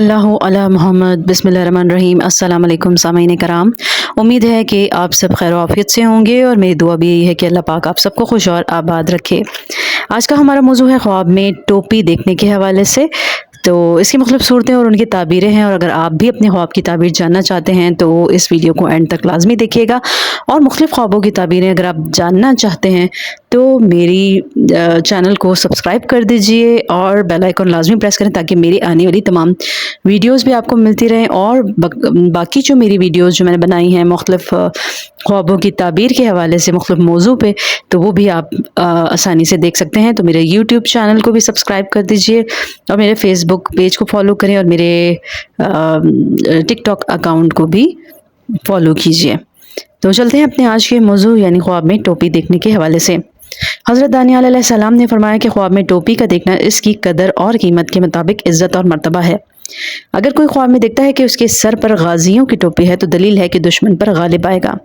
अल्लाह अला मोहम्मद बिस्मिल्लाहिर्रहमानिर्रहीम। अस्सलाम वालेकुम सामीन कराम। उम्मीद है कि आप सब खैर आफियत से होंगे और मेरी दुआ भी यही है कि अल्लाह पाक आप सबको खुश और आबाद रखे। आज का हमारा मौजू है ख्वाब में टोपी देखने के हवाले से। तो इसकी मुख्तलिफ सूरतें और उनकी ताबीरें हैं, और अगर आप भी अपने ख्वाब की ताबीर जानना चाहते हैं तो इस वीडियो को एंड तक लाजमी देखिएगा। और मुख्तलिफ ख्वाबों की ताबीरें अगर आप जानना चाहते हैं तो मेरी चैनल को सब्सक्राइब कर दीजिए और बेल आइकन लाजमी प्रेस करें ताकि मेरी आने वाली तमाम वीडियोस भी आपको मिलती रहें। और बाकी जो मेरी वीडियोस जो मैंने बनाई हैं मुख्तलिफ ख्वाबों की ताबीर के हवाले से मुख्तलिफ मौजू पे, तो वो भी आप आसानी से देख सकते हैं। तो मेरे यूट्यूब चैनल को भी सब्सक्राइब कर दीजिए और मेरे फेसबुक पेज को फॉलो करें और मेरे टिकटॉक अकाउंट को भी फॉलो कीजिए। तो चलते हैं अपने आज के मौजू यानी ख्वाब में टोपी देखने के हवाले से। हज़रत दानियाल अलैहिस्सलाम ने फरमाया कि ख्वाब में टोपी का देखना इसकी कदर और कीमत के मुताबिक इज़्ज़त और मर्तबा है। अगर कोई ख्वाब में देखता है कि उसके सर पर गाजियों की टोपी है तो दलील है कि दुश्मन पर गालिब आएगा।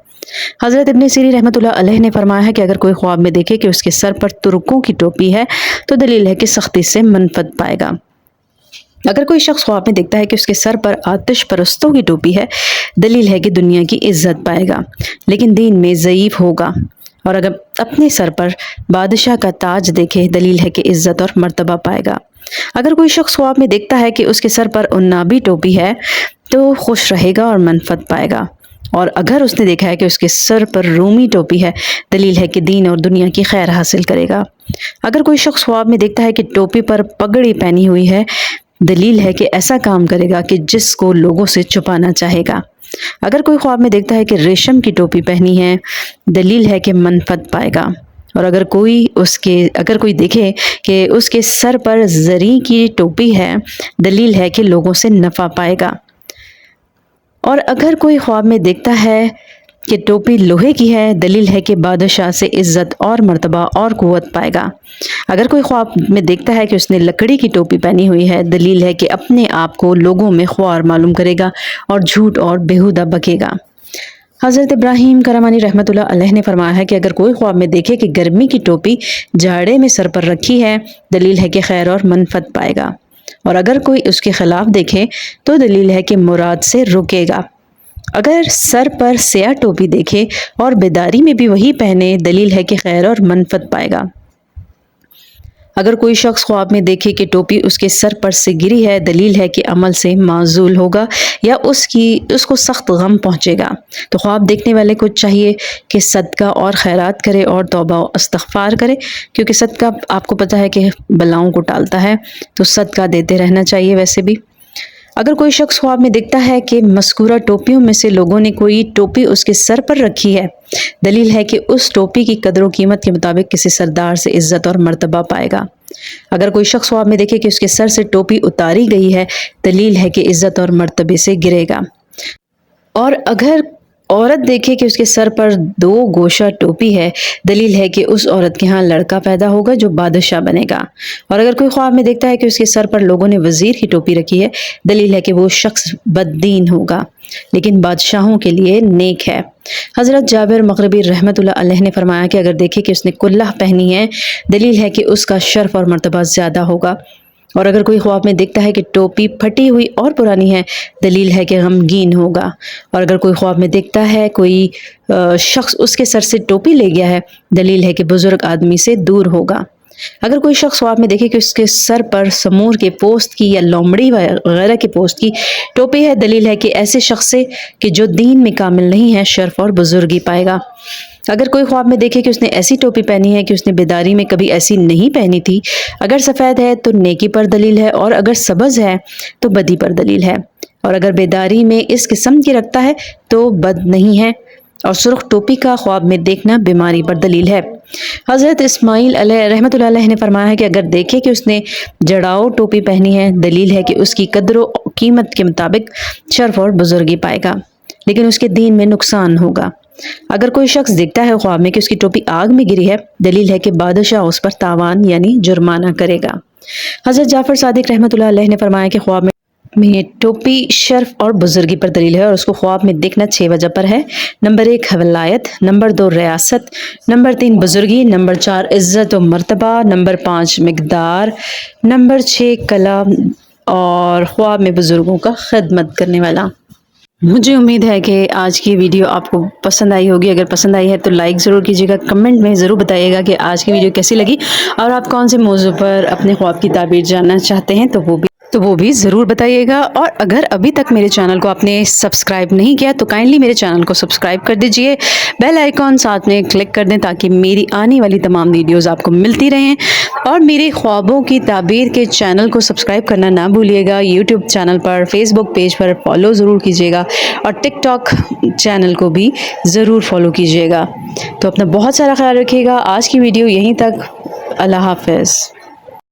हज़रत इब्न सीरीन रहमतुल्लाह अलैह ने फरमाया है कि अगर कोई ख्वाब में देखे कि उसके सर पर तुर्कों की टोपी है तो दलील है कि सख्ती से मनफत पाएगा। अगर कोई शख्स ख्वाब में देखता है कि उसके सर पर आतिश परस्तों की टोपी है, दलील है कि दुनिया की इज्जत पाएगा लेकिन दीन में ज़ईफ होगा। और अगर अपने सर पर बादशाह का ताज देखे, दलील है कि इज्जत और मर्तबा पाएगा। अगर कोई शख्स ख्वाब में देखता है कि उसके सर पर उन्नाबी टोपी है तो खुश रहेगा और मनफत पाएगा। और अगर उसने देखा है कि उसके सर पर रूमी टोपी है, दलील है कि दीन और दुनिया की खैर हासिल करेगा। अगर कोई शख्स ख्वाब में देखता है कि टोपी पर पगड़ी पहनी हुई है, दलील है कि ऐसा काम करेगा कि जिसको लोगों से छुपाना चाहेगा। अगर कोई ख्वाब में देखता है कि रेशम की टोपी पहनी है, दलील है कि मनफत पाएगा। और अगर कोई देखे कि उसके सर पर जरी की टोपी है, दलील है कि लोगों से नफ़ा पाएगा। और अगर कोई ख्वाब में देखता है कि टोपी लोहे की है, दलील है कि बादशाह से इज्जत और मर्तबा और क़ुव्वत पाएगा। अगर कोई ख्वाब में देखता है कि उसने लकड़ी की टोपी पहनी हुई है, दलील है कि अपने आप को लोगों में ख्वार मालूम करेगा और झूठ और बेहुदा बकेगा। हज़रत इब्राहीम करमानी रहमतुल्लाह अलैह ने फरमाया है कि अगर कोई ख्वाब में देखे कि गर्मी की टोपी जाड़े में सर पर रखी है, दलील है कि खैर और मनफत पाएगा। और अगर कोई उसके खिलाफ देखे तो दलील है कि मुराद से रुकेगा। अगर सर पर स्याह टोपी देखे और बेदारी में भी वही पहने, दलील है कि खैर और मनफत पाएगा। अगर कोई शख्स ख्वाब में देखे कि टोपी उसके सर पर से गिरी है, दलील है कि अमल से माजूल होगा या उसको सख्त गम पहुँचेगा। तो ख्वाब देखने वाले को चाहिए कि सदका और खैरात करे और तौबा और इस्तिग़फ़ार करे, क्योंकि सदका आपको पता है कि बलाओं को टालता है, तो सदका देते रहना चाहिए। वैसे भी अगर कोई शख्स ख्वाब में देखता है कि मज़कूरा टोपियों में से लोगों ने कोई टोपी उसके सर पर रखी है, दलील है कि उस टोपी की कदर व कीमत के मुताबिक किसी सरदार से इज्जत और मर्तबा पाएगा। अगर कोई शख्स ख्वाब में देखे कि उसके सर से टोपी उतारी गई है, दलील है कि इज्जत और मर्तबे से गिरेगा। और अगर औरत देखे कि उसके सर पर 2 गोशा टोपी है, दलील है कि उस औरत के यहाँ लड़का पैदा होगा जो बादशाह बनेगा। और अगर कोई ख्वाब में देखता है कि उसके सर पर लोगों ने वज़ीर की टोपी रखी है, दलील है कि वो शख्स बददीन होगा लेकिन बादशाहों के लिए नेक है। हज़रत जाबिर मग़रिबी रहमतुल्लाह अलैह ने फरमाया कि अगर देखे कि उसने कुल्लाह पहनी है, दलील है कि उसका शर्फ और मर्तबा ज़्यादा होगा। और अगर कोई ख्वाब में देखता है कि टोपी फटी हुई और पुरानी है, दलील है कि गमगीन होगा। और अगर कोई ख्वाब में देखता है कोई शख्स उसके सर से टोपी ले गया है, दलील है कि बुज़ुर्ग आदमी से दूर होगा। अगर कोई शख्स ख्वाब में देखे कि उसके सर पर समूर के पोस्त की या लोमड़ी वगैरह के पोस्त की टोपी है, दलील है कि ऐसे शख्स से कि जो दीन में कामिल नहीं है, शर्फ और बुजुर्गी पाएगा। अगर कोई ख्वाब में देखे कि उसने ऐसी टोपी पहनी है कि उसने बेदारी में कभी ऐसी नहीं पहनी थी, अगर सफ़ेद है तो नेकी पर दलील है और अगर सब्ज़ है तो बदी पर दलील है। और अगर बेदारी में इस किस्म की रखता है तो बद नहीं है। और सुर्ख टोपी का ख्वाब में देखना बीमारी पर दलील है। हज़रत इस्माइल रहमतुल्लाह अलैह ने फरमाया है कि अगर देखे कि उसने जड़ाऊ टोपी पहनी है, दलील है कि उसकी कदर व कीमत के मुताबिक शर्फ और बुजुर्गी पाएगा लेकिन उसके दीन में नुकसान होगा। अगर कोई शख्स देखता है ख्वाब में कि उसकी टोपी आग में गिरी है, दलील है कि बादशाह उस पर तावान यानी जुर्माना करेगा। हज़रत जाफ़र सादिक रहमतुल्लाह अलैह ने फरमाया कि ख्वाब में टोपी शर्फ और बुजुर्गी पर दलील है और उसको ख्वाब में देखना 6 वजह पर है। नंबर 1 वलायत, नंबर 2 रियासत, नंबर 3 बुजुर्गी, नंबर 4 इज़्ज़त व मर्तबा, नंबर 5 मिकदार, नंबर 6 कला اور خواب میں بزرگوں کا خدمت کرنے والا۔ مجھے امید ہے کہ آج کی ویڈیو آپ کو پسند آئی ہوگی۔ اگر پسند آئی ہے تو لائک ضرور کیجیے گا، کمنٹ میں ضرور بتائیے گا کہ آج کی ویڈیو کیسی لگی، اور آپ کون سے موضوع پر اپنے خواب کی تعبیر جاننا چاہتے ہیں تو وہ بھی ضرور بتائیے گا۔ اور اگر ابھی تک میرے چینل کو آپ نے سبسکرائب نہیں کیا تو کائنڈلی میرے چینل کو سبسکرائب کر دیجئے، بیل آئیکن ساتھ میں کلک کر دیں تاکہ میری آنے والی تمام ویڈیوز آپ کو ملتی رہیں، اور میرے خوابوں کی تعبیر کے چینل کو سبسکرائب کرنا نہ بھولیے گا۔ یوٹیوب چینل پر، فیس بک پیج پر فالو ضرور کیجیے گا، اور ٹک ٹاک چینل کو بھی ضرور فالو کیجیے گا۔ تو اپنا بہت سارا خیال رکھیے گا۔ آج کی ویڈیو یہیں تک، اللہ حافظ۔